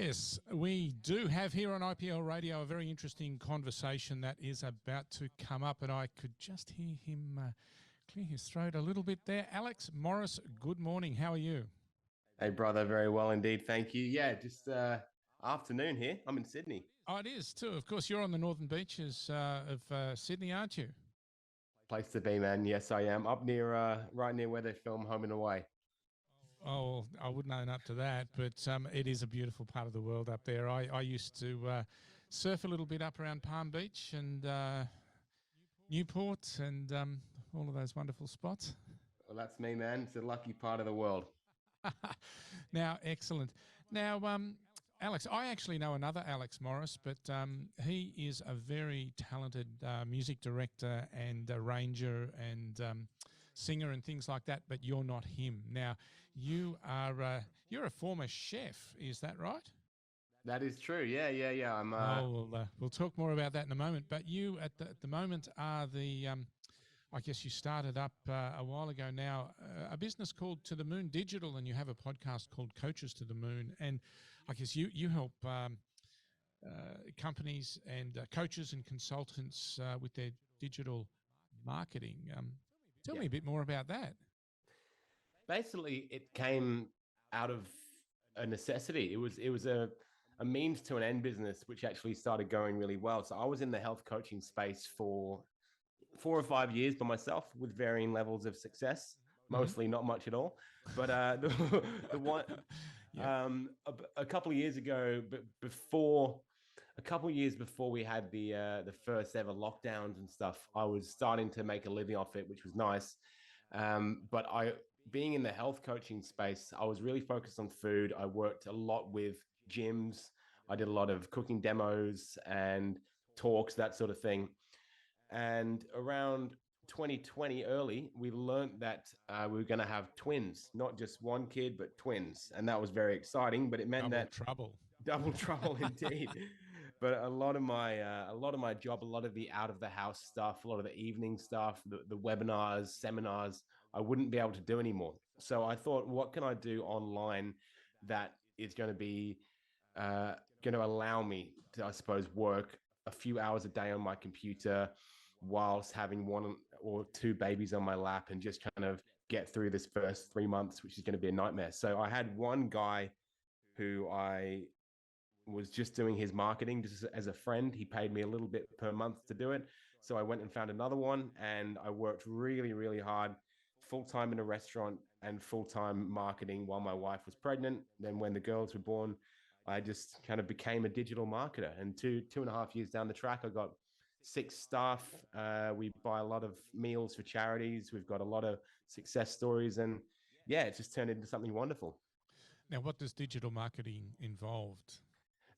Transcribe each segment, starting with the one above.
Yes, we do have here on IPL Radio a very interesting conversation that is about to come up, and I could just hear him clear his throat a little bit there. Alex Morris, good morning. How are you? Hey, brother. Very well indeed. Thank you. Yeah, just afternoon here. I'm in Sydney. Oh, it is too. Of course, you're on the northern beaches of Sydney, aren't you? Place to be, man. Yes, I am. Up near, right near where they film Home and Away. Oh, I wouldn't own up to that, but it is a beautiful part of the world up there. I used to surf a little bit up around Palm Beach and Newport and all of those wonderful spots. Well, that's me, man. It's a lucky part of the world. Now, excellent. Now, Alex, I actually know another Alex Morris, but he is a very talented music director and arranger and singer and things like that, but you're not him. Now, you're a former chef, is that right? That is true. Yeah. I'm. We'll talk more about that in a moment. But you, at the moment, are the I guess you started up a while ago now a business called To the Moon Digital, and you have a podcast called Coaches to the Moon. And I guess you help companies and coaches and consultants with their digital marketing. Tell me a bit more about that. Basically, it came out of a necessity. It was a means to an end business, which actually started going really well. So I was in the health coaching space for 4 or 5 years by myself with varying levels of success, mostly not much at all. But the one, a couple of years ago, but a couple of years before we had the first ever lockdowns and stuff, I was starting to make a living off it, which was nice. But being in the health coaching space, I was really focused on food. I worked a lot with gyms. I did a lot of cooking demos and talks, that sort of thing. And around 2020 early, we learned that we were going to have twins, not just one kid, but twins. And that was very exciting, but it meant double trouble indeed. But a lot of my job, a lot of the out of the house stuff, a lot of the evening stuff, the webinars, seminars, I wouldn't be able to do anymore. So I thought, what can I do online that is going to be going to allow me to, I suppose, work a few hours a day on my computer whilst having 1 or 2 babies on my lap and just kind of get through this first 3 months, which is going to be a nightmare. So I had one guy who I was just doing his marketing just as a friend. He paid me a little bit per month to do it. So I went and found another one, and I worked really, really hard, full-time in a restaurant and full-time marketing while my wife was pregnant. Then when the girls were born, I just kind of became a digital marketer. And 2.5 years down the track, I got 6 staff. We buy a lot of meals for charities. We've got a lot of success stories, and yeah, it just turned into something wonderful. Now, what does digital marketing involved?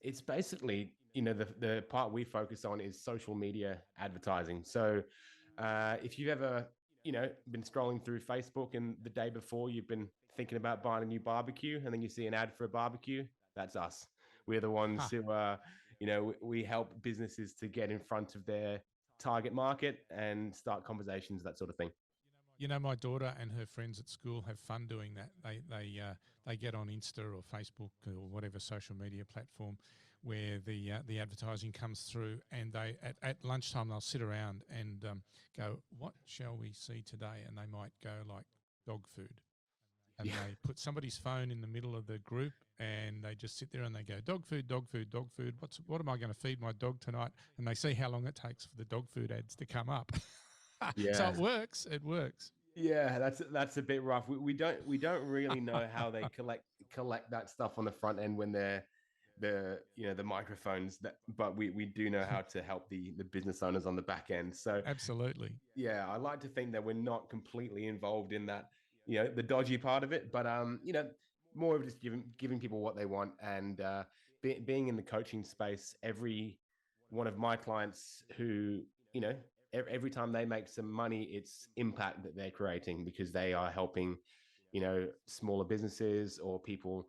It's basically, the part we focus on is social media advertising. So if you've ever, been scrolling through Facebook and the day before you've been thinking about buying a new barbecue and then you see an ad for a barbecue, that's us. We're the ones who, we help businesses to get in front of their target market and start conversations, that sort of thing. My daughter and her friends at school have fun doing that. They get on Insta or Facebook or whatever social media platform where the advertising comes through, and they at lunchtime they'll sit around and go, "What shall we see today?" And they might go like dog food, and they put somebody's phone in the middle of the group, and they just sit there and they go, "Dog food, dog food, dog food. What am I going to feed my dog tonight?" And they see how long it takes for the dog food ads to come up. Yeah. So it works. It works. Yeah, that's a bit rough. We don't really know how they collect that stuff on the front end when they're the microphones, but we do know how to help the business owners on the back end. So absolutely. Yeah, I like to think that we're not completely involved in that, the dodgy part of it, but more of just giving people what they want. And being in the coaching space, every one of my clients who, every time they make some money, it's impact that they're creating because they are helping, smaller businesses or people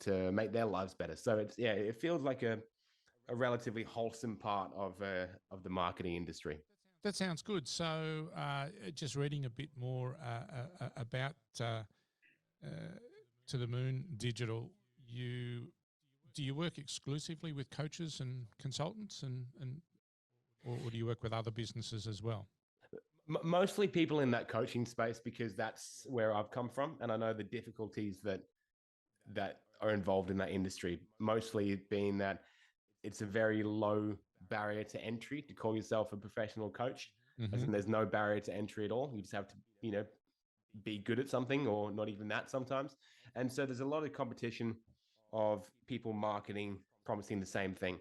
to make their lives better. So it feels like a relatively wholesome part of the marketing industry. That sounds good. So just reading a bit more about To the Moon Digital, do you work exclusively with coaches and consultants, or do you work with other businesses as well? Mostly people in that coaching space, because that's where I've come from, and I know the difficulties that are involved in that industry. Mostly being that it's a very low barrier to entry to call yourself a professional coach. As in, there's no barrier to entry at all. You just have to, be good at something, or not even that sometimes. And so there's a lot of competition of people marketing, promising the same thing.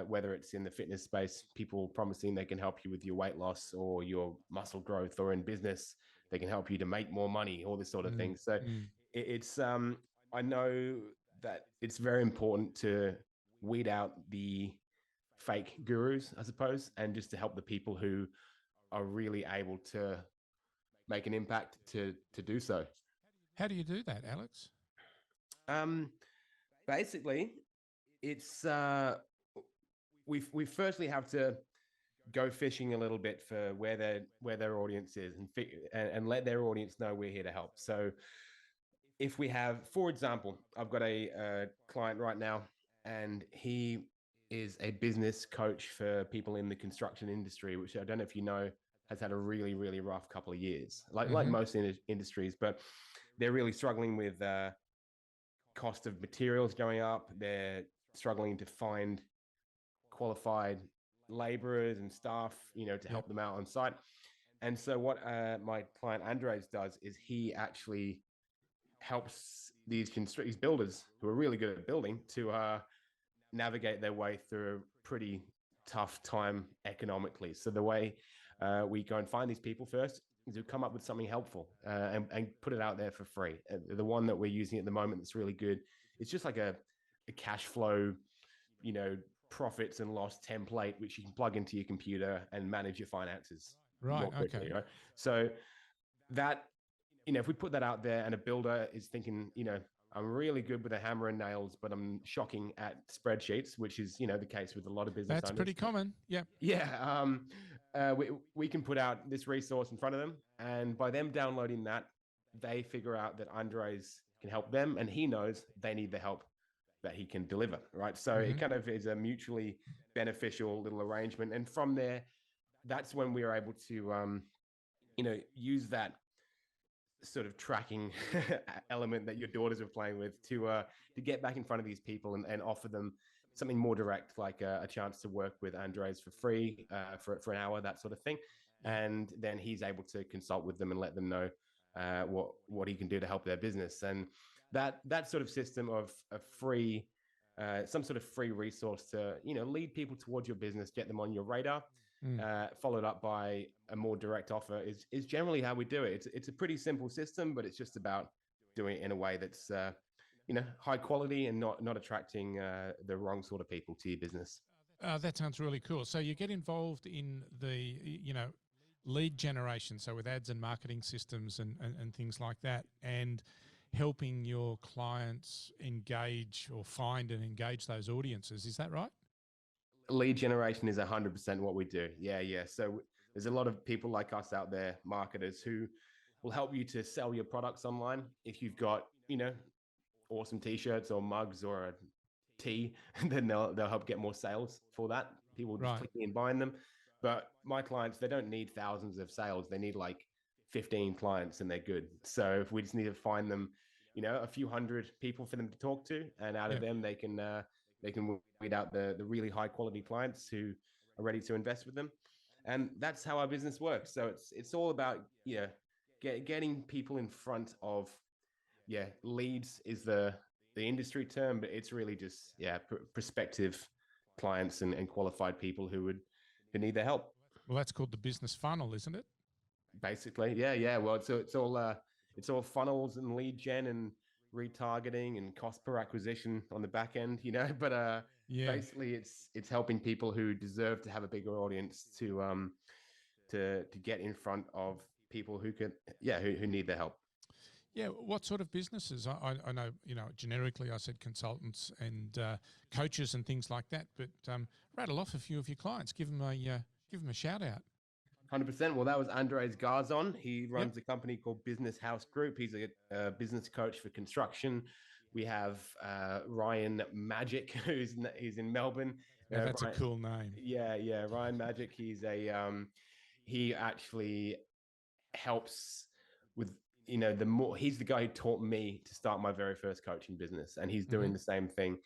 Whether it's in the fitness space, people promising they can help you with your weight loss or your muscle growth, or in business, they can help you to make more money, all this sort of thing. So it's, I know that it's very important to weed out the fake gurus, I suppose, and just to help the people who are really able to make an impact to do so. How do you do that, Alex? Basically, it's we firstly have to go fishing a little bit for where their audience is, and let their audience know we're here to help. So if we have, for example, I've got a client right now, and he is a business coach for people in the construction industry, which I don't know if you know, has had a really, really rough couple of years, like most industries, but they're really struggling with cost of materials going up. They're struggling to find qualified laborers and staff, to help them out on site. And so what my client Andres does is he actually helps these builders who are really good at building to navigate their way through a pretty tough time economically. So the way we go and find these people first is to come up with something helpful and put it out there for free. The one that we're using at the moment that's really good, it's just like a cash flow, profits and loss template, which you can plug into your computer and manage your finances more quickly. Okay. Right? So that, if we put that out there, and a builder is thinking, I'm really good with a hammer and nails, but I'm shocking at spreadsheets, which is, the case with a lot of business That's owners. pretty common. Yeah. Yeah. We can put out this resource in front of them, and by them downloading that, they figure out that Andres can help them, and he knows they need the help that he can deliver. Right. So it kind of is a mutually beneficial little arrangement. And from there, that's when we are able to, use that sort of tracking element that your daughters are playing with to get back in front of these people and offer them something more direct, like a chance to work with Andres for free for an hour, that sort of thing. And then he's able to consult with them and let them know what he can do to help their business. And that sort of system of a free, some sort of free resource to, lead people towards your business, get them on your radar, followed up by a more direct offer is generally how we do it. It's a pretty simple system, but it's just about doing it in a way that's, high quality and not attracting the wrong sort of people to your business. That sounds really cool. So you get involved in the, lead generation, so with ads and marketing systems and things like that, and helping your clients engage or find and engage those audiences. Is that right? Lead generation is 100% what we do. Yeah. So there's a lot of people like us out there, marketers, who will help you to sell your products online. If you've got, awesome t-shirts or mugs or a tea, then they'll help get more sales for that. People just clicking and buying them. But my clients, they don't need thousands of sales. They need like 15 clients and they're good. So if we just need to find them, a few hundred people for them to talk to, and out of them, they can weed out the really high quality clients who are ready to invest with them. And that's how our business works. So it's all about, getting people in front of, leads is the industry term, but it's really just, prospective clients and qualified people who need their help. Well, that's called the business funnel, isn't it? Basically. Yeah. Well, it's all funnels and lead gen and retargeting and cost per acquisition on the back end, but basically it's helping people who deserve to have a bigger audience to get in front of people who need their help. Yeah. What sort of businesses? I know, generically I said consultants and coaches and things like that, but rattle off a few of your clients. Give them a shout out. 100%. Well, that was Andres Garzon. He runs a company called Business House Group. He's a business coach for construction, We have Ryan Magic, he's in Melbourne. Now that's a Ryan, cool name. yeah, Ryan Magic. He actually helps with, he's the guy who taught me to start my very first coaching business, and he's doing the same thing,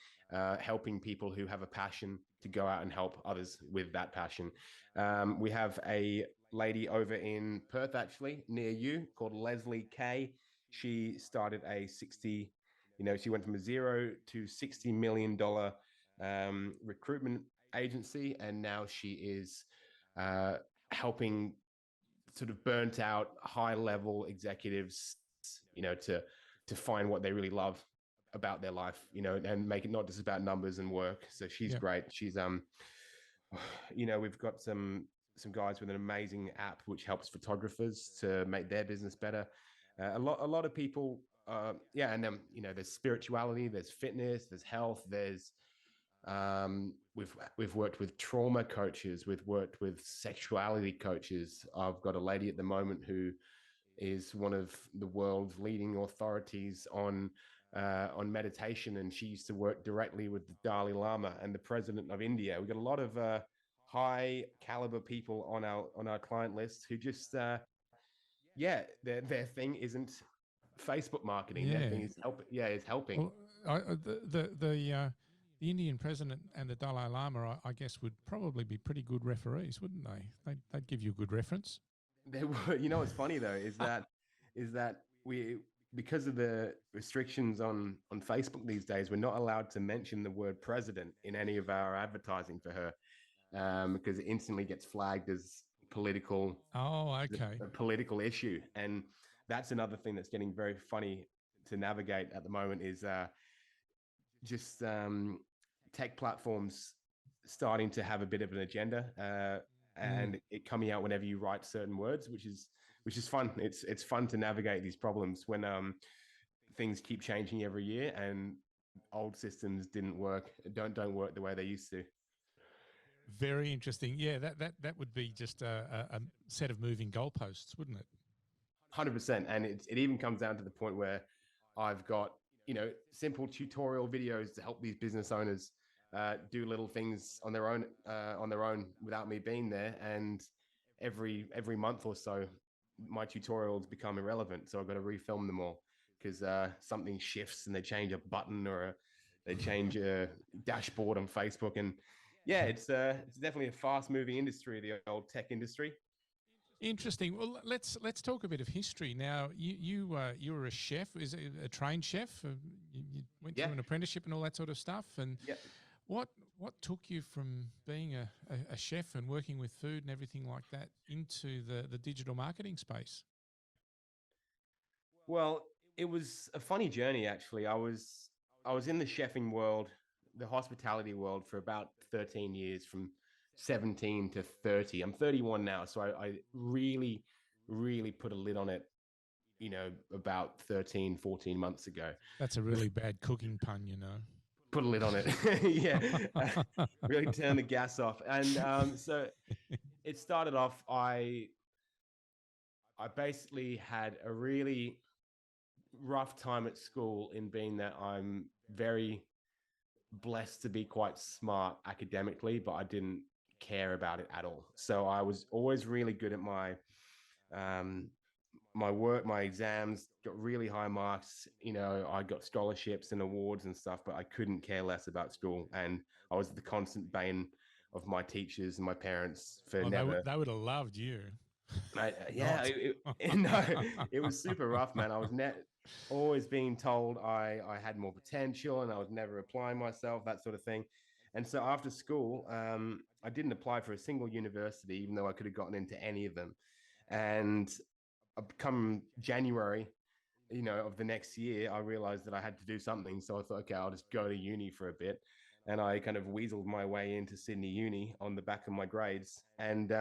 helping people who have a passion to go out and help others with that passion. We have a lady over in Perth, actually near you, called Leslie Kay. She started she went from a $0 to $60 million recruitment agency, and now she is helping sort of burnt out high level executives, to find what they really love about their life, and make it not just about numbers and work. So she's great. She's we've got some guys with an amazing app which helps photographers to make their business better. A lot of people, and then there's spirituality, there's fitness, there's health, there's we've worked with trauma coaches, we've worked with sexuality coaches. I've got a lady at the moment who is one of the world's leading authorities on meditation, and she used to work directly with the Dalai Lama and the president of India. We've got a lot of high caliber people on our client list who just their thing isn't Facebook marketing. Their thing is helping. Well, the Indian president and the Dalai Lama, I guess, would probably be pretty good referees, wouldn't they? They'd give you a good reference. They were. What's funny though is that we, because of the restrictions on Facebook these days, we're not allowed to mention the word president in any of our advertising for her, because it instantly gets flagged as political. Oh, okay. A political issue, and that's another thing that's getting very funny to navigate at the moment is just tech platforms starting to have a bit of an agenda, and it coming out whenever you write certain words, which is fun. It's fun to navigate these problems when things keep changing every year and old systems don't work the way they used to. Very interesting. Yeah, that would be just a set of moving goalposts, wouldn't it? 100%. And it even comes down to the point where I've got, simple tutorial videos to help these business owners do little things on their own without me being there. And every month or so, my tutorials become irrelevant. So I've got to refilm them all because something shifts and they change a button or they change a dashboard on Facebook. And yeah, it's definitely a fast moving industry, the old tech industry. Interesting. Well, let's talk a bit of history now. You were a chef, is it a trained chef? You went through an apprenticeship and all that sort of stuff. And what took you from being a chef and working with food and everything like that into the digital marketing space? Well, it was a funny journey actually. I was in the chefing world, the hospitality world, for about 13 years, from 17 to 30. I'm 31 now, so I really, really put a lid on it, about 13, 14 months ago. That's a really bad cooking pun, Put a lid on it. Really turn the gas off. And so it started off, I basically had a really rough time at school, in being that I'm very blessed to be quite smart academically, but I didn't care about it at all. So I was always really good at my my work, my exams, got really high marks. I got scholarships and awards and stuff, but I couldn't care less about school. And I was the constant bane of my teachers and my parents for never. They would have loved you. It was super rough, man. I was always being told I had more potential and I was never applying myself, that sort of thing. And so after school, I didn't apply for a single university, even though I could have gotten into any of them. And come January, of the next year, I realized that I had to do something. So I thought, okay, I'll just go to uni for a bit. And I kind of weaseled my way into Sydney Uni on the back of my grades. And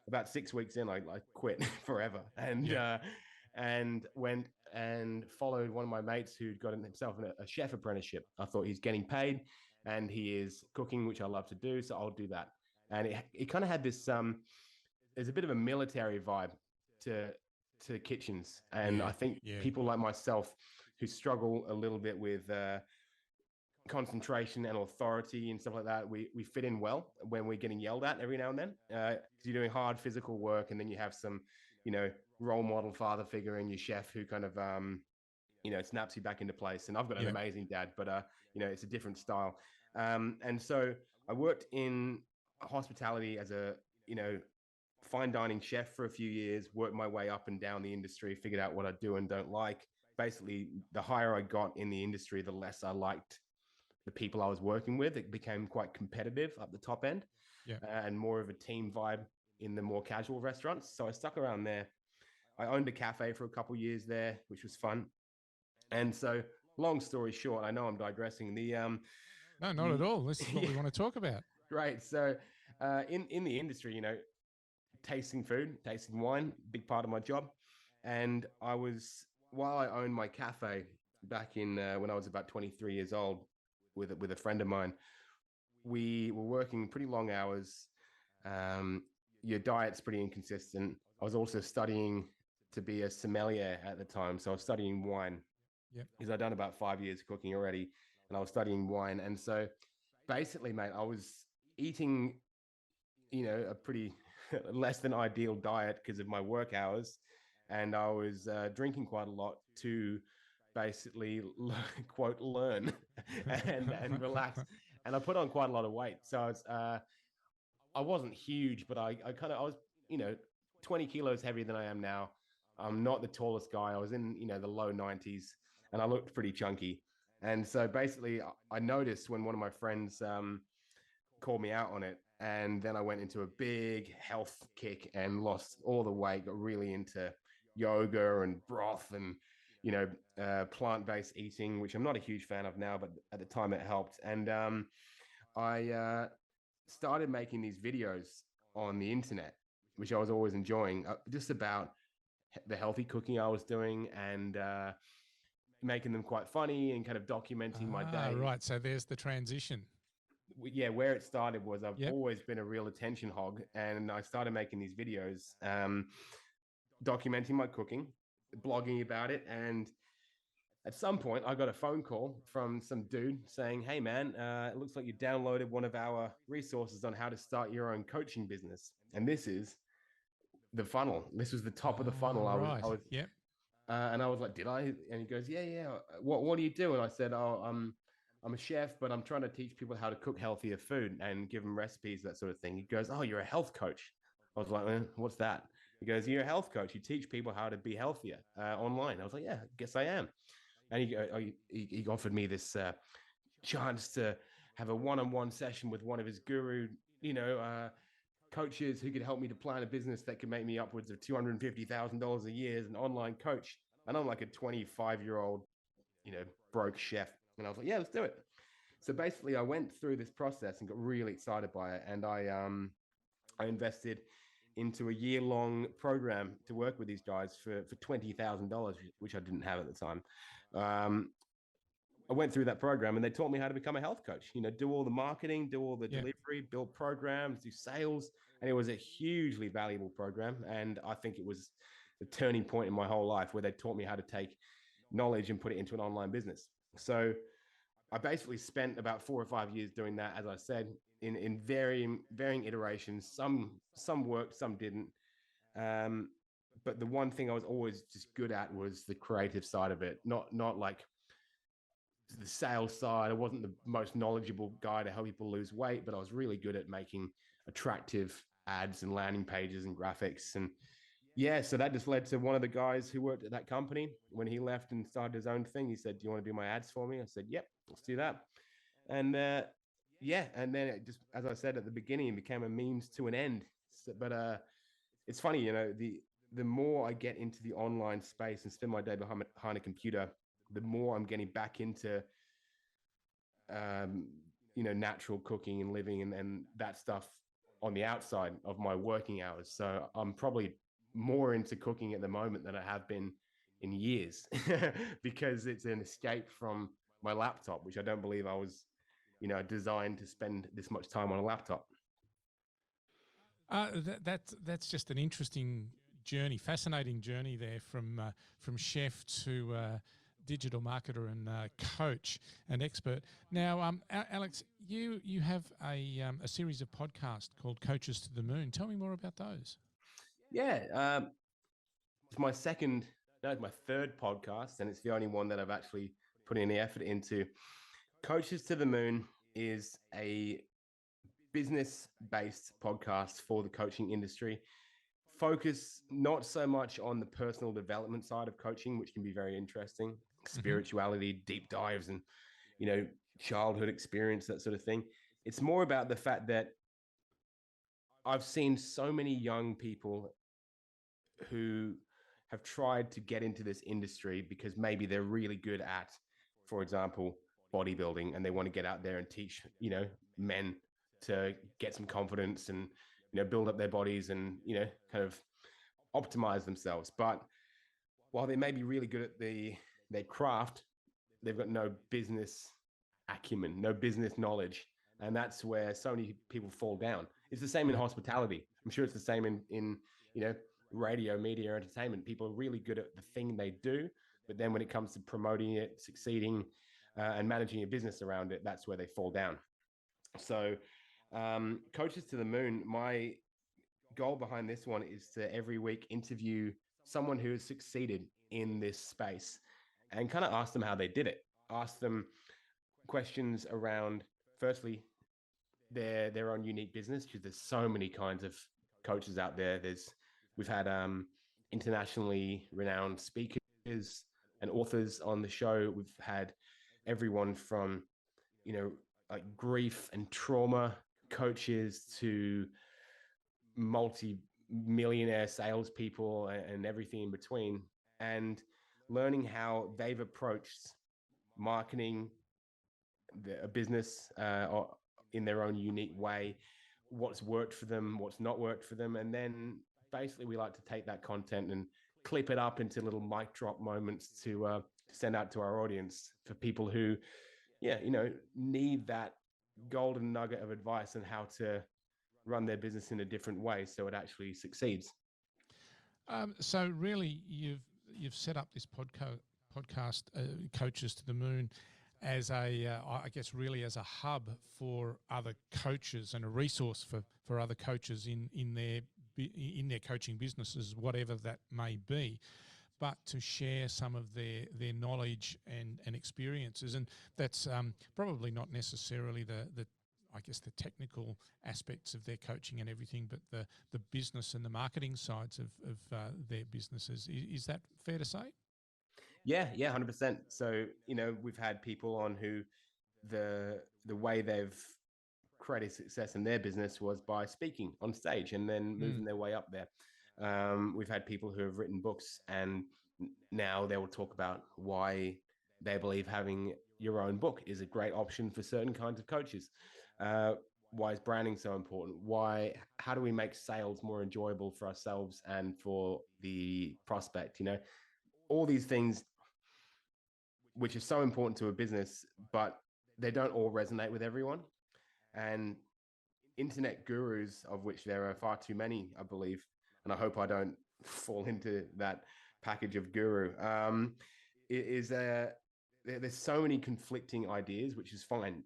about 6 weeks in, I quit forever. And went and followed one of my mates who'd got himself a chef apprenticeship. I thought, he's getting paid and he is cooking, which I love to do, so I'll do that. And it kind of had this, there's a bit of a military vibe to kitchens. And I think people like myself who struggle a little bit with concentration and authority and stuff like that, we fit in well when we're getting yelled at every now and then, because you're doing hard physical work, and then you have some, role model father figure in your chef who kind of snaps you back into place. And I've got an amazing dad, but it's a different style. And so I worked in hospitality as a fine dining chef for a few years, worked my way up and down the industry, figured out what I do and don't like. Basically, the higher I got in the industry, the less I liked the people I was working with. It became quite competitive up the top end, and more of a team vibe in the more casual restaurants. So I stuck around there. I owned a cafe for a couple of years there, which was fun. And so, long story short, I know I'm digressing. No, not at all. This is what we want to talk about. Great. So in the industry, tasting food, tasting wine, big part of my job. And while I owned my cafe back in when I was about 23 years old, with a friend of mine, we were working pretty long hours. Your diet's pretty inconsistent. I was also studying to be a sommelier at the time. So I was studying wine, because I'd done about 5 years cooking already, and I was studying wine. And so basically, mate, I was eating, a pretty less than ideal diet because of my work hours. And I was drinking quite a lot to basically quote learn and relax, and I put on quite a lot of weight. So I wasn't huge, but I was 20 kilos heavier than I am now. I'm not the tallest guy. I was in the low 90s, and I looked pretty chunky. And so basically I noticed when one of my friends called me out on it, and then I went into a big health kick and lost all the weight, got really into yoga and broth and plant-based eating, which I'm not a huge fan of now, but at the time it helped. And I started making these videos on the internet, which I was always enjoying, just about the healthy cooking I was doing, and making them quite funny and kind of documenting my day. Right. So there's the transition. Yeah, where it started was I've always been a real attention hog, and I started making these videos, documenting my cooking, blogging about it. And at some point I got a phone call from some dude saying, "Hey man, it looks like you downloaded one of our resources on how to start your own coaching business." And this is the funnel. This was the top of the funnel. And I was like, "Did I?" And he goes, yeah. What do you do? And I said, "Oh, I'm a chef, but I'm trying to teach people how to cook healthier food and give them recipes, that sort of thing." He goes, "Oh, you're a health coach." I was like, "What's that?" He goes, "You're a health coach. You teach people how to be healthier online." I was like, "Yeah, I guess I am." And he offered me this chance to have a one-on-one session with one of his guru, coaches who could help me to plan a business that could make me upwards of $250,000 a year as an online coach. And I'm like a 25-year-old, broke chef. And I was like, "Yeah, let's do it." So basically I went through this process and got really excited by it. And I invested into a year-long program to work with these guys for $20,000, which I didn't have at the time. I went through that program, and they taught me how to become a health coach, do all the marketing, do all the delivery, build programs, do sales. And it was a hugely valuable program. And I think it was the turning point in my whole life, where they taught me how to take knowledge and put it into an online business. So I basically spent about 4 or 5 years doing that, as I said, in varying iterations. Some worked, some didn't. But the one thing I was always just good at was the creative side of it, not like the sales side. I wasn't the most knowledgeable guy to help people lose weight, but I was really good at making attractive ads and landing pages and graphics. And so that just led to one of the guys who worked at that company. When he left and started his own thing, he said, "Do you want to do my ads for me?" I said, "Yep, let's do that." And and then it just, as I said at the beginning, it became a means to an end. But it's funny, the more I get into the online space and spend my day behind a computer, the more I'm getting back into, natural cooking and living and that stuff on the outside of my working hours. So I'm probably more into cooking at the moment than I have been in years, because it's an escape from my laptop, which I don't believe I was, designed to spend this much time on a laptop. That's just an interesting journey, fascinating journey there from chef to digital marketer and coach and expert. Now, Alex, you have a series of podcasts called Coaches to the Moon. Tell me more about those. Yeah, it's my it's my third podcast, and it's the only one that I've actually put any effort into. Coaches to the Moon is a business-based podcast for the coaching industry. Focus not so much on the personal development side of coaching, which can be very interesting, spirituality, deep dives, and childhood experience, that sort of thing. It's more about the fact that I've seen so many young people who have tried to get into this industry because maybe they're really good at, for example, bodybuilding, and they want to get out there and teach, men to get some confidence and, build up their bodies and, kind of optimize themselves. But while they may be really good at their craft, they've got no business acumen, no business knowledge. And that's where so many people fall down. It's the same in hospitality. I'm sure it's the same in radio, media, entertainment. People are really good at the thing they do, but then when it comes to promoting it, succeeding, and managing a business around it, that's where they fall down. So, Coaches to the Moon, my goal behind this one is to every week interview someone who has succeeded in this space and kind of ask them how they did it. Ask them questions around, firstly, their own unique business, because there's so many kinds of coaches out there. We've had internationally renowned speakers and authors on the show. We've had everyone from, like grief and trauma coaches to multi-millionaire salespeople and everything in between, and learning how they've approached marketing a business in their own unique way, what's worked for them, what's not worked for them. And then basically we like to take that content and clip it up into little mic drop moments to send out to our audience for people who, need that golden nugget of advice on how to run their business in a different way so it actually succeeds. So really, you've set up this podcast, Coaches to the Moon, as I guess really as a hub for other coaches and a resource for other coaches in their coaching businesses, whatever that may be, but to share some of their knowledge and experiences. And that's probably not necessarily the I guess the technical aspects of their coaching and everything, but the business and the marketing sides of their businesses. Is that fair to say? Yeah, 100%. So, we've had people on who the way they've created success in their business was by speaking on stage and then moving their way up there. We've had people who have written books, and now they will talk about why they believe having your own book is a great option for certain kinds of coaches. Why is branding so important? How do we make sales more enjoyable for ourselves and for the prospect? All these things which are so important to a business, but they don't all resonate with everyone. And internet gurus, of which there are far too many, I believe, and I hope I don't fall into that package of guru, there's so many conflicting ideas, which is fine,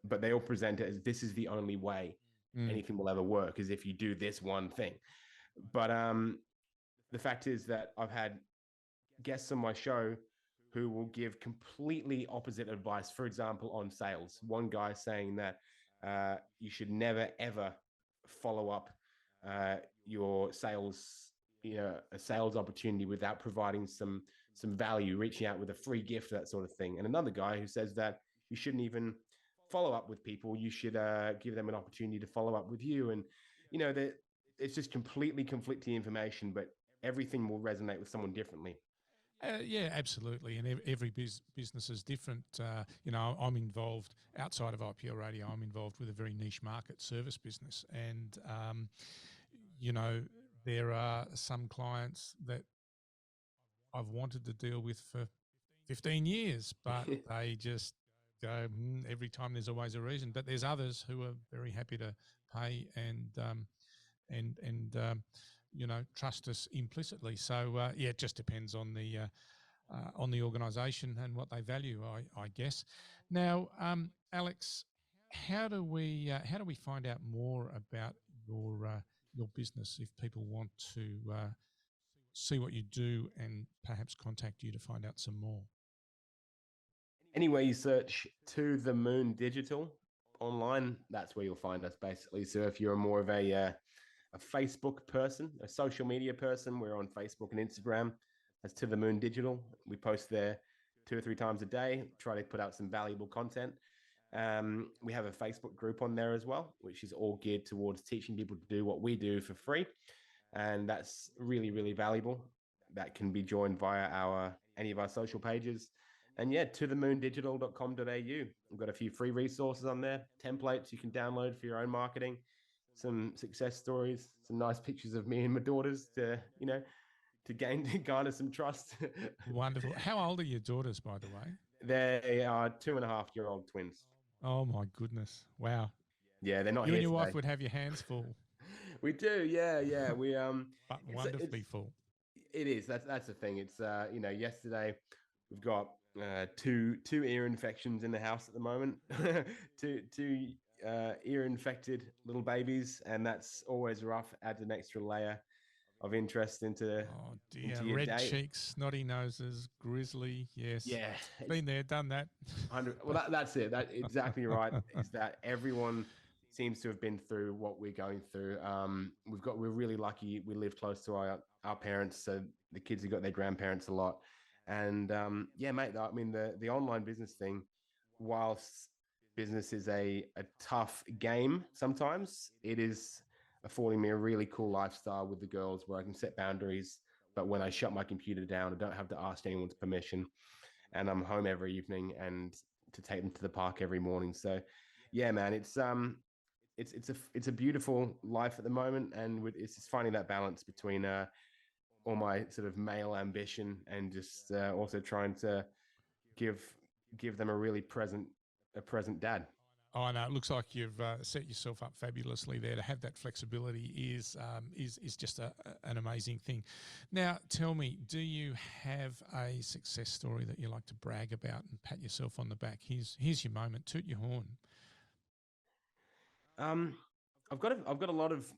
but they all present it as this is the only way anything will ever work, is if you do this one thing. But the fact is that I've had guests on my show who will give completely opposite advice. For example, on sales, one guy saying that you should never ever follow up your sales, a sales opportunity without providing some value, reaching out with a free gift, that sort of thing. And another guy who says that you shouldn't even follow up with people. You should give them an opportunity to follow up with you. And, that it's just completely conflicting information, but everything will resonate with someone differently. Yeah, absolutely. And every business is different. I'm involved outside of IPL Radio. I'm involved with a very niche market service business. And, there are some clients that I've wanted to deal with for 15 years, but they just go, every time there's always a reason. But there's others who are very happy to pay and trust us implicitly. So, it just depends on the on the organisation and what they value, I guess. Now, Alex, how do we find out more about your business if people want to see what you do and perhaps contact you to find out some more? Anywhere you search To the Moon Digital online, that's where you'll find us basically. So if you're more of a Facebook person, a social media person, we're on Facebook and Instagram as To the Moon Digital. We post there 2 or 3 times a day, try to put out some valuable content. We have a Facebook group on there as well, which is all geared towards teaching people to do what we do for free. And that's really, really valuable. That can be joined via any of our social pages. And yeah, tothemoondigital.com.au. We've got a few free resources on there, templates you can download for your own marketing, some success stories, some nice pictures of me and my daughters to garner some trust. Wonderful. How old are your daughters, by the way? They are 2.5-year-old twins. Oh my goodness! Wow. Yeah, they're not You here and your today. wife would have your hands full. We do, yeah. We but wonderfully full. It is. That's the thing. It's yesterday we've got two ear infections in the house at the moment. two ear infected little babies, and that's always rough. Adds an extra layer of interest into your red day. cheeks, snotty noses, grizzly. Yes, yeah, been there, done that. Well, that's it. That's exactly right. Is that everyone seems to have been through what we're going through. We're really lucky. We live close to our parents, so the kids have got their grandparents a lot. And yeah, mate. I mean, the online business thing, whilst business is a tough game, sometimes it is affording me a really cool lifestyle with the girls where I can set boundaries. But when I shut my computer down, I don't have to ask anyone's permission, and I'm home every evening and to take them to the park every morning. So, yeah, man, it's a beautiful life at the moment, and it's just finding that balance between all my sort of male ambition and just also trying to give them a really present dad. Oh, no, it looks like you've set yourself up fabulously there. To have that flexibility is just an amazing thing. Now, tell me, do you have a success story that you like to brag about and pat yourself on the back? Here's your moment. Toot your horn. I've got a lot of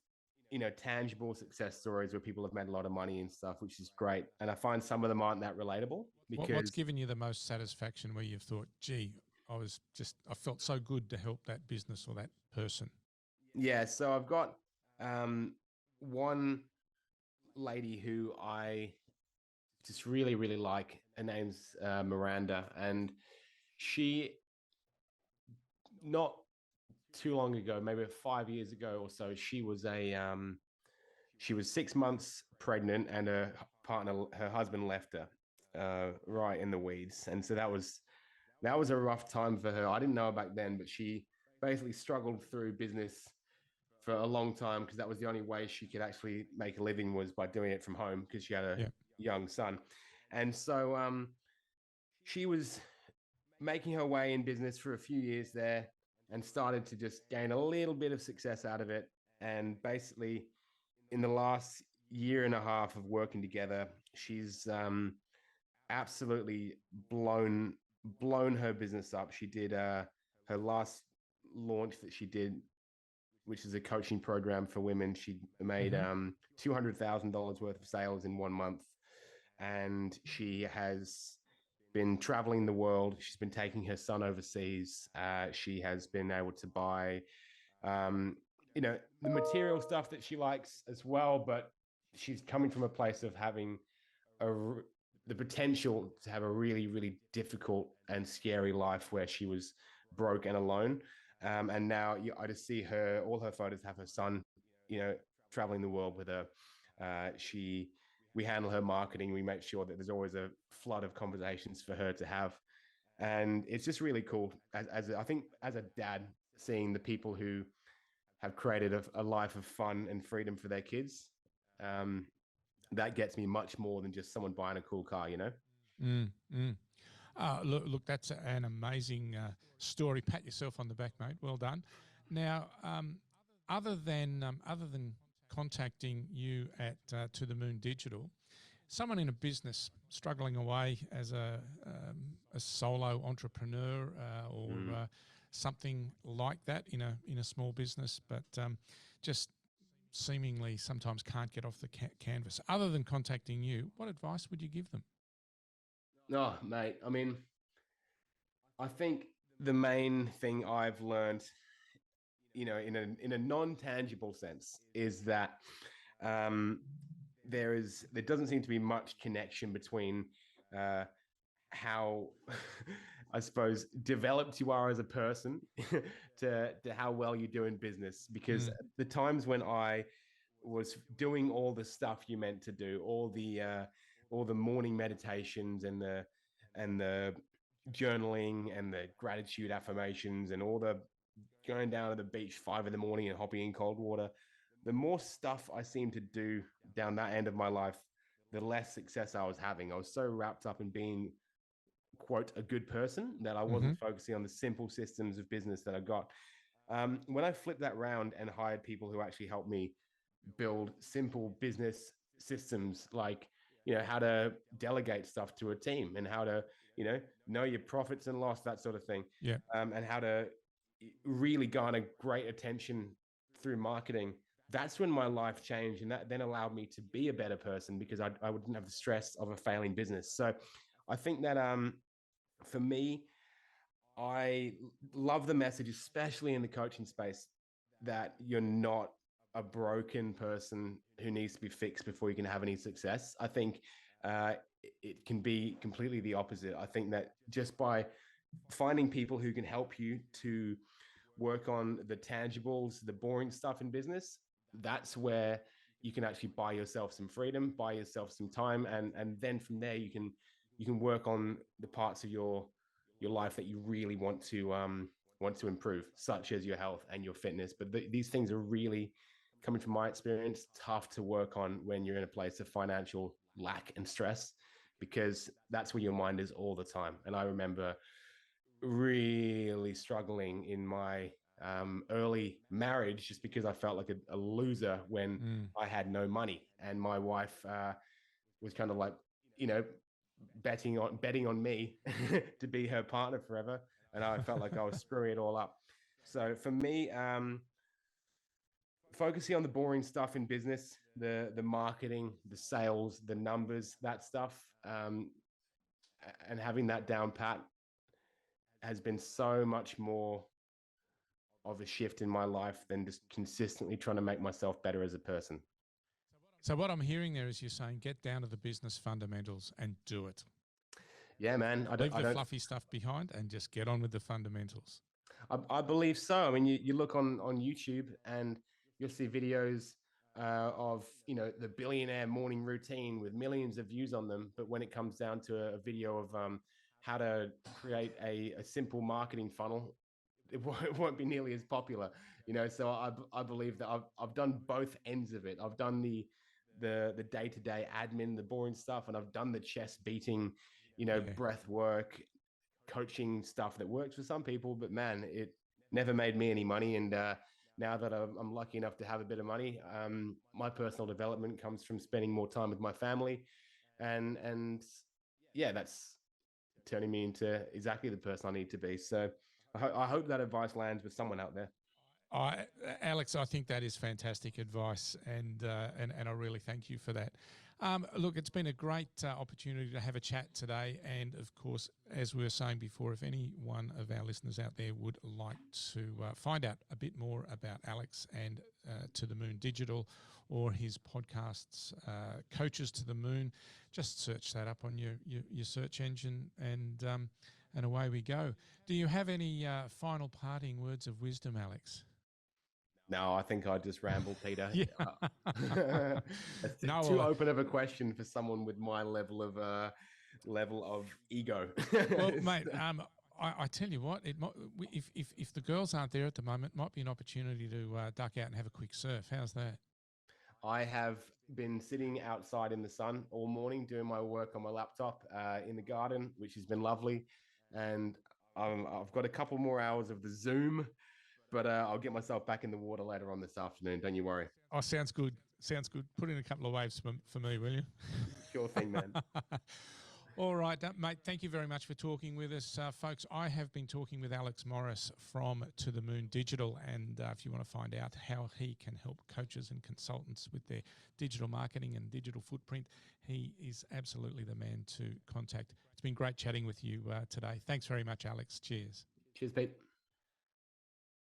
tangible success stories where people have made a lot of money and stuff, which is great. And I find some of them aren't that relatable. Because what's given you the most satisfaction where you've thought, gee, I felt so good to help that business or that person? Yeah, so I've got one lady who I just really, really like. Her name's Miranda, and she, not too long ago, maybe 5 years ago or so, she was 6 months pregnant, and her husband left her right in the weeds. And so that was a rough time for her. I didn't know back then, but she basically struggled through business for a long time because that was the only way she could actually make a living, was by doing it from home, because she had a young son. And so she was making her way in business for a few years there and started to just gain a little bit of success out of it. And basically, in the last year and a half of working together, she's absolutely blown her business up. She did her last launch that she did, which is a coaching program for women. She made $200,000 worth of sales in 1 month, and she has been traveling the world. She's been taking her son overseas. She has been able to buy the material stuff that she likes as well, but she's coming from a place of having the potential to have a really, really difficult and scary life where she was broke and alone. And now I just see all her photos have her son, traveling the world with her. We handle her marketing. We make sure that there's always a flood of conversations for her to have. And it's just really cool I think as a dad, seeing the people who have created a life of fun and freedom for their kids. That gets me much more than just someone buying a cool car, Look, that's an amazing story. Pat yourself on the back, mate. Well done. Now, other than contacting you at To the Moon Digital, someone in a business struggling away as a solo entrepreneur or something like that in a small business, but just seemingly sometimes can't get off the canvas. Other than contacting you, what advice would you give them? Oh, mate. I mean, I think the main thing I've learned, in a non-tangible sense, is that um, there doesn't seem to be much connection between uh, how I suppose developed you are as a person to how well you do in business. Because the times when I was doing all the stuff you meant to do, all the morning meditations and the journaling and the gratitude affirmations and all the going down to the beach 5 in the morning and hopping in cold water, the more stuff I seemed to do down that end of my life, the less success I was having. I was so wrapped up in being, quote, a good person that I wasn't focusing on the simple systems of business that I got. When I flipped that round and hired people who actually helped me build simple business systems, like, how to delegate stuff to a team and how to, know your profits and loss, that sort of thing. Yeah. And how to really garner great attention through marketing. That's when my life changed. And that then allowed me to be a better person because I wouldn't have the stress of a failing business. So I think that for me, I love the message, especially in the coaching space, that you're not a broken person who needs to be fixed before you can have any success. I think it can be completely the opposite. I think that just by finding people who can help you to work on the tangibles, the boring stuff in business, that's where you can actually buy yourself some freedom, buy yourself some time, and then from there you can work on the parts of your life that you really want to improve, such as your health and your fitness. But these things are really, coming from my experience, tough to work on when you're in a place of financial lack and stress, because that's where your mind is all the time. And I remember really struggling in my early marriage just because I felt like a loser when I had no money, and my wife was kind of like, betting on me to be her partner forever, and I felt like I was screwing it all up. So for me, focusing on the boring stuff in business, the marketing, the sales, the numbers, that stuff, and having that down pat has been so much more of a shift in my life than just consistently trying to make myself better as a person. So what I'm hearing there is you're saying get down to the business fundamentals and do it. Yeah, man. Leave the fluffy stuff behind and just get on with the fundamentals. I believe so. I mean, you look on YouTube and you'll see videos of, the billionaire morning routine with millions of views on them. But when it comes down to a video of how to create a simple marketing funnel, it won't be nearly as popular. So I believe that I've done both ends of it. I've done the day-to-day admin, the boring stuff, and I've done the chest beating, breath work, coaching stuff that works for some people, but man, it never made me any money. And now that I'm lucky enough to have a bit of money, my personal development comes from spending more time with my family, and yeah, that's turning me into exactly the person I need to be. So I hope that advice lands with someone out there. Alex, I think that is fantastic advice, and I really thank you for that. Look, it's been a great opportunity to have a chat today, and of course, as we were saying before, if any one of our listeners out there would like to find out a bit more about Alex and To the Moon Digital, or his podcasts, Coaches to the Moon, just search that up on your search engine, and away we go. Do you have any final parting words of wisdom, Ego? No, I think I just rambled, Peter. Yeah. It's too open of a question for someone with my level of ego. Well, mate, I tell you what, it might, if the girls aren't there at the moment, it might be an opportunity to duck out and have a quick surf. How's that? I have been sitting outside in the sun all morning doing my work on my laptop in the garden, which has been lovely. And I've got a couple more hours of the Zoom but I'll get myself back in the water later on this afternoon. Don't you worry. Oh, sounds good. Sounds good. Put in a couple of waves for me, will you? Sure thing, man. All right, mate, thank you very much for talking with us. Folks, I have been talking with Alex Morris from To The Moon Digital, and if you want to find out how he can help coaches and consultants with their digital marketing and digital footprint, he is absolutely the man to contact. It's been great chatting with you today. Thanks very much, Alex. Cheers. Cheers, Pete.